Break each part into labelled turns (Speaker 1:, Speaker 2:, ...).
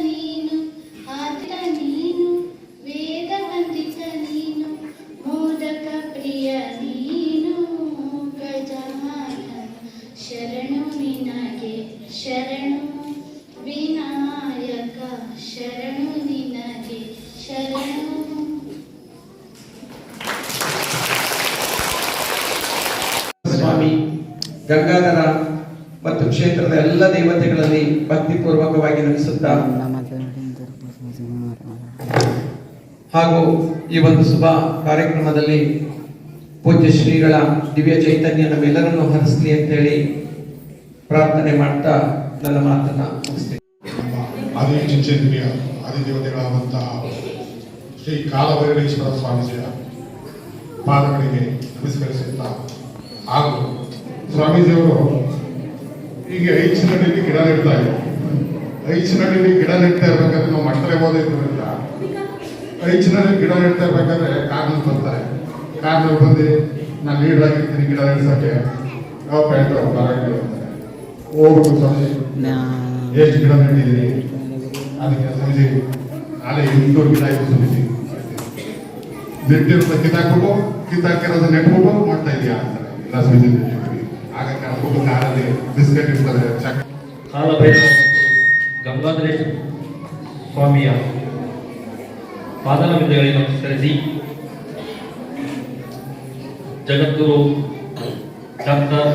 Speaker 1: ನೀನು ಆದಿತ ನೀನು ವೇದ ವಂದಿತ ನೀನು ಮೋದಕ ಪ್ರಿಯ ನೀನು ಗಜಾನನ ಶರಣು ನಿನಗೆ ಶರಣು ವಿನಾಯಕ ಶರಣು ನಿನಗೆ ಶರಣು.
Speaker 2: ಸ್ವಾಮಿ ಗಂಗಾಧರ ಮತ್ತು ಕ್ಷೇತ್ರದ ಎಲ್ಲ ದೇವತೆಗಳಲ್ಲಿ ಭಕ್ತಿಪೂರ್ವಕವಾಗಿ ನಮಿಸುತ್ತಾ ಹಾಗೂ ಈ ಒಂದು ಶುಭ ಕಾರ್ಯಕ್ರಮದಲ್ಲಿ ಪೂಜ್ಯ ಶ್ರೀಗಳ ದಿವ್ಯ ಚೈತನ್ಯ ನಮ್ಮೆಲ್ಲರನ್ನು ಹರಿಸಲಿ ಅಂತ ಹೇಳಿ ಪ್ರಾರ್ಥನೆ ಮಾಡ್ತಾ ನನ್ನ ಮಾತನ್ನ ಮುಗಿಸ್ತೇನೆ.
Speaker 3: ಆದಿಚುಂಚನಗಿರಿಯ ಆದಿದೇವತೆಗಳಾದಂತಹ ಶ್ರೀ ಕಾಲಭೈರವೇಶ್ವರ ಸ್ವಾಮೀಜಿಯ ಪಾದಗಳಿಗೆ ನಮಸ್ಕರಿಸುತ್ತಾ ಹಾಗೂ ಸ್ವಾಮೀಜಿಯವರು ಈಗ ಐಚಿನಹಳ್ಳಿಯಲ್ಲಿ ಗಿಡ ನೆಡ್ತಾ ಇದ್ರು. ಐಚಿನಹಳ್ಳಿಯಲ್ಲಿ ಗಿಡ ನೆಡ್ತಾ ಇರ್ಬೇಕಾದ್ರೆ ನಾವು ಮಟ್ಟರೆ ಓದಿದ್ರಿಂದ ಐಚಿನಲ್ಲಿ ಗಿಡ ನೆಡ್ತಾ ಇರ್ಬೇಕಾದ್ರೆ ಕಾರ್ನಲ್ಲಿ ಬರ್ತಾರೆ. ಕಾರ್ನಲ್ಲಿ ಬಂದು ನಾನು ಲೀಡರ್ ಆಗಿರ್ತೀನಿ ಗಿಡ ನೆಡ್ಸಕ್ಕೆ ಯಾವ ಪ್ಯಾಂಟ್ ಬರಂಗಿಲ್ಲ ಅಂತಾರೆ. ಹೋಗ್ಬಿಟ್ಟು ಸ್ವಾಮಿ ಎಷ್ಟು ಗಿಡ ನೆಟ್ಟಿದ್ದೀರಿ? ಅದಕ್ಕೆ ಸ್ವಾಮೀಜಿ ನಾಳೆ 800 ಗಿಡ ಆಯ್ತು ಸ್ವಾಮೀಜಿ. ನೆಟ್ಟಿರೋದ ಕಿತ್ತಾಕಿರೋದು ನೆಟ್ಬಿಟ್ಟು ಮಾಡ್ತಾ ಇದೆಯಾ ಅಂತಾರೆ. ಇಲ್ಲ ಸ್ವಾಮೀಜಿ ಆಗ ಕರ್ಕೊಂಡು ಕಾರಲ್ಲಿ ಬಿಸ್ಕೆಟ್ ಇರ್ತಾರೆ.
Speaker 4: ಕಾಲಭೈರವ ಗಂಗಾಧರೇಶ್ವರ ಸ್ವಾಮಿಯ ಪಾದನಬಿಂದಗಳಿಗೆ ನಮಸ್ಕರಿಸಿ ಜಗದ್ಗುರು ಡಾಕ್ಟರ್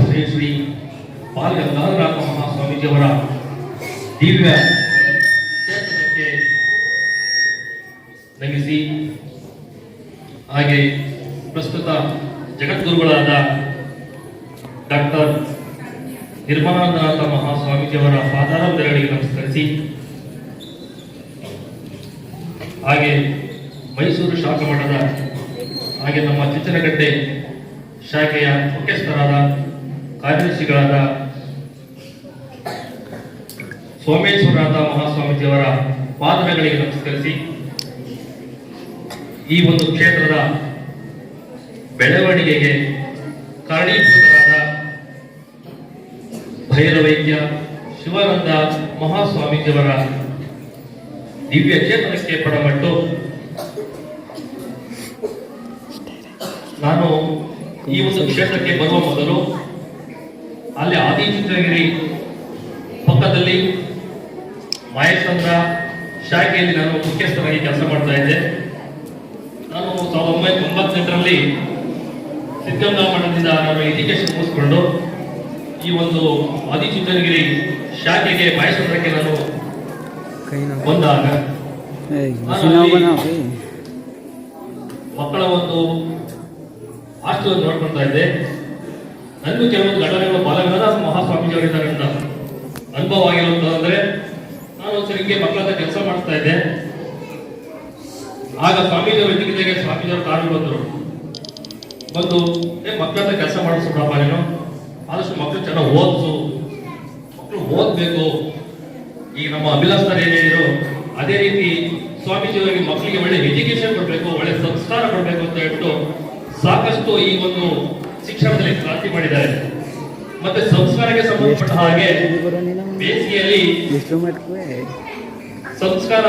Speaker 4: ಶ್ರೀ ಶ್ರೀ ಬಾಲ ಗಂಗಾಧರನಾಥ ಮಹಾಸ್ವಾಮೀಜಿಯವರ ದಿವ್ಯ ಕ್ಷೇತ್ರಕ್ಕೆ ನಮಿಸಿ ಹಾಗೆ ಪ್ರಸ್ತುತ ಜಗದ್ಗುರುಗಳಾದ ಡಾಕ್ಟರ್ ನಿರ್ಮಲಾನಂದನಾಥ ಮಹಾಸ್ವಾಮೀಜಿಯವರ ಪಾದಾರವಿಂದಗಳಿಗೆ ನಮಸ್ಕರಿಸಿ ಹಾಗೆ ಮೈಸೂರು ಶಾಖಾ ಮಠದ ಹಾಗೆ ನಮ್ಮ ಚುಚ್ಚನಕಟ್ಟೆ ಶಾಖೆಯ ಮುಖ್ಯಸ್ಥರಾದ ಕಾರ್ಯದರ್ಶಿಗಳಾದ ಸೋಮೇಶ್ವರನಾಥ ಮಹಾಸ್ವಾಮೀಜಿಯವರ ಪಾದಗಳಿಗೆ ನಮಸ್ಕರಿಸಿ ಈ ಒಂದು ಕ್ಷೇತ್ರದ ಬೆಳವಣಿಗೆಗೆ ಕಾರಣೀಭೂತರಾದ ಭೈರವೈಕ್ಯ ಶಿವಾನಂದ ಮಹಾಸ್ವಾಮೀಜಿಯವರ ದಿವ್ಯ ಚೇತನಕ್ಕೆ ಪಡಮಟ್ಟು ನಾನು ಈ ಒಂದು ಕ್ಷೇತ್ರಕ್ಕೆ ಬರುವ ಮೊದಲು ಅಲ್ಲಿ ಆದಿಚುಂಚನಗಿರಿ ಪಕ್ಕದಲ್ಲಿ ಮಾಯಸಂದ್ರ ಶಾಖೆಯಲ್ಲಿ ನಾನು ಮುಖ್ಯಸ್ಥರಾಗಿ ಕೆಲಸ ಮಾಡ್ತಾ ಇದ್ದೆ. ನಾನು 1998ರಲ್ಲಿ ಸಿದ್ಧಗಂಗಾ ಮಠದಿಂದ ನಾನು ಎಜುಕೇಶನ್ ಮುಗಿಸ್ಕೊಂಡು ಈ ಒಂದು ಆದಿಚುಂಚನಗಿರಿ ಶಾಖೆಗೆ ಮಾಯಸಂದ್ರಕ್ಕೆ ನಾನು ಬಂದಾಗ ಮಕ್ಕಳ ಒಂದು ಹಾಸ್ಟೆಲ್ ನೋಡ್ಕೊಳ್ತಾ ಇದ್ದೆ. ನನಗೂ ಕೆಲವೊಂದು ಘಟನೆಗಳು ಬಾಲಗಂಗಾಧರ ಮಹಾಸ್ವಾಮೀಜಿಯವರಿದ್ದಾರೆ ಅಂತ ಅನುಭವ ಆಗಿರುವಂತಂದ್ರೆ ನಾನು ಒಂದ್ಸರಿಗೆ ಮಕ್ಕಳ ಹತ್ರ ಕೆಲಸ ಮಾಡ್ತಾ ಇದ್ದೆ. ಆಗ ಸ್ವಾಮೀಜಿಯವರು ಇದ್ದಕ್ಕಿದ್ದಾಗ ಸ್ವಾಮೀಜಿಯವರು ಕಾರು ಬಂದರು. ಬಂದು ಮಕ್ಕಳ ಹತ್ರ ಕೆಲಸ ಮಾಡಿಸ್ಬಿಡಪ್ಪ ನೀನು, ಆದಷ್ಟು ಮಕ್ಕಳು ಚೆನ್ನಾಗಿ ಓದಿಸು, ಮಕ್ಕಳು ಓದ್ಬೇಕು, ಈಗ ನಮ್ಮ ಅಭಿಲಾಷರು ಏನೇನಿದ್ರು ಅದೇ ರೀತಿ ಸ್ವಾಮೀಜಿಯವರಿಗೆ ಮಕ್ಕಳಿಗೆ ಒಳ್ಳೆ ಎಜುಕೇಶನ್ ಕೊಡಬೇಕು, ಒಳ್ಳೆ ಸಂಸ್ಕಾರ ಕೊಡಬೇಕು ಅಂತ ಹೇಳ್ಬಿಟ್ಟು ಸಾಕಷ್ಟು ಈ ಒಂದು ಶಿಕ್ಷಣದಲ್ಲಿ ಕ್ರಾಂತಿ ಮಾಡಿದ್ದಾರೆ. ಮತ್ತೆ ಸಂಸ್ಕಾರಕ್ಕೆ ಸಂಬಂಧಪಟ್ಟ ಹಾಗೆ ಬೇಸಿಗೆಯಲ್ಲಿ ಸಂಸ್ಕಾರ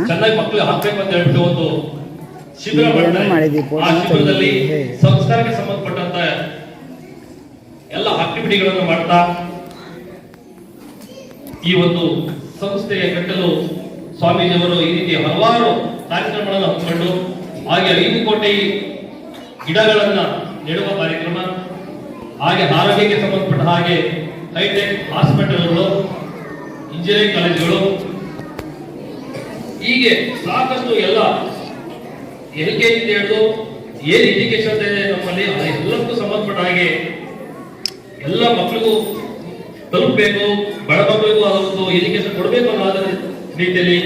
Speaker 4: ಚೆನ್ನಾಗಿ ಮಕ್ಕಳು ಹಾಕ್ಬೇಕು ಅಂತ ಹೇಳ್ಬಿಟ್ಟು ಒಂದು ಶಿಬಿರ ಮಾಡ್ತಾರೆ. ಆ ಶಿಬಿರದಲ್ಲಿ ಸಂಸ್ಕಾರಕ್ಕೆ ಸಂಬಂಧಪಟ್ಟಂತ ಎಲ್ಲ ಆಕ್ಟಿವಿಟಿಗಳನ್ನು ಮಾಡ್ತಾ ಈ ಒಂದು ಸಂಸ್ಥೆಗೆ ಕಟ್ಟಲು ಸ್ವಾಮೀಜಿಯವರು ಈ ರೀತಿ ಹಲವಾರು ಕಾರ್ಯಕ್ರಮಗಳನ್ನು ಹಮ್ಮಿಕೊಂಡು ಹಾಗೆ 5 ಕೋಟಿ ಗಿಡಗಳನ್ನ ನೆಡುವ ಕಾರ್ಯಕ್ರಮ, ಹಾಗೆ ಆರೋಗ್ಯಕ್ಕೆ ಸಂಬಂಧಪಟ್ಟ ಹಾಗೆ ಹೈಟೆಕ್ ಹಾಸ್ಪಿಟಲ್ಗಳು, ಇಂಜಿನಿಯರಿಂಗ್ ಕಾಲೇಜುಗಳು, ಹೀಗೆ ಸಾಕಷ್ಟು ಎಲ್ಲ LKG ಹಿಡಿದು ಏನ್ ಎಜುಕೇಶನ್ ಇದೆ ನಮ್ಮಲ್ಲಿ ಎಲ್ಲಕ್ಕೂ ಸಂಬಂಧಪಟ್ಟ ಹಾಗೆ ಎಲ್ಲ ಮಕ್ಕಳಿಗೂ ತಲುಪಬೇಕು, ಬಡ ಮಕ್ಕಳಿಗೂ ಅದೊಂದು ಎಜುಕೇಶನ್ ಕೊಡಬೇಕು ಅನ್ನೋ ರೀತಿಯಲ್ಲಿ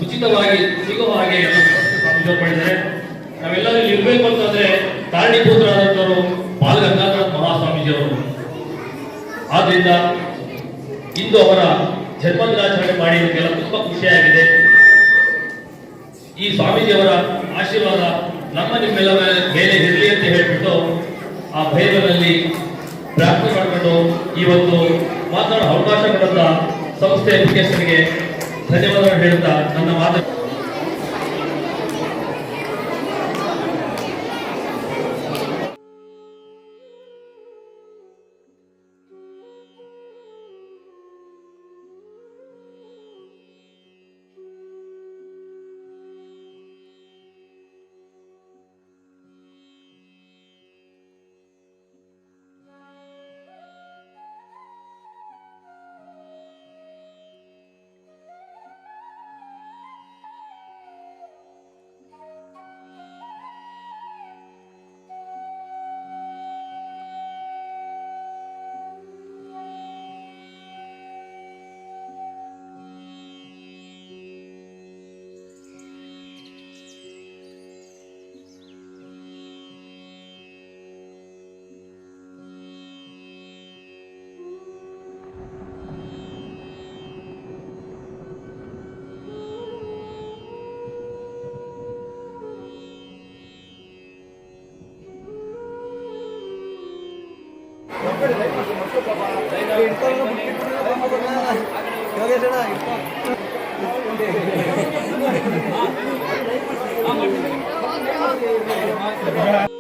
Speaker 4: ಉಚಿತವಾಗಿ ಸಿಗುವ ಹಾಗೆ ಎಲ್ಲ ವ್ಯವಸ್ಥೆ ಮಾಡಿದ್ದಾರೆ. ನಾವೆಲ್ಲರೂ ಇರಬೇಕು ಅಂತಂದ್ರೆ ಕಾರಣೀಭೂತರಾದಂಥವರು ಬಾಲ ಗಂಗಾಧರ ಮಹಾಸ್ವಾಮೀಜಿಯವರು. ಆದ್ರಿಂದ ಇಂದು ಅವರ ಜನ್ಮದಿನಾಚರಣೆ ಮಾಡಿ ನಮಗೆಲ್ಲ ತುಂಬಾ ಖುಷಿಯಾಗಿದೆ. ಈ ಸ್ವಾಮೀಜಿಯವರ ಆಶೀರ್ವಾದ ನಮ್ಮ ನಿಮ್ಮೆಲ್ಲ ಮೇಲೆ ಇರಲಿ ಅಂತ ಹೇಳ್ಬಿಟ್ಟು ಆ ಭೈರವನಲ್ಲಿ ಪ್ರಾರ್ಥನೆ ಮಾಡಿಕೊಂಡು ಇವತ್ತು ಮಾತನಾಡೋ ಅವಕಾಶ ಕೊಡುತ್ತಾ ಸಂಸ್ಥೆ ಮುಖ್ಯಸ್ಥರಿಗೆ ಧನ್ಯವಾದಗಳು ಹೇಳುತ್ತಾ ನನ್ನ ಮಾತು
Speaker 5: ಯೋಗೇಶ್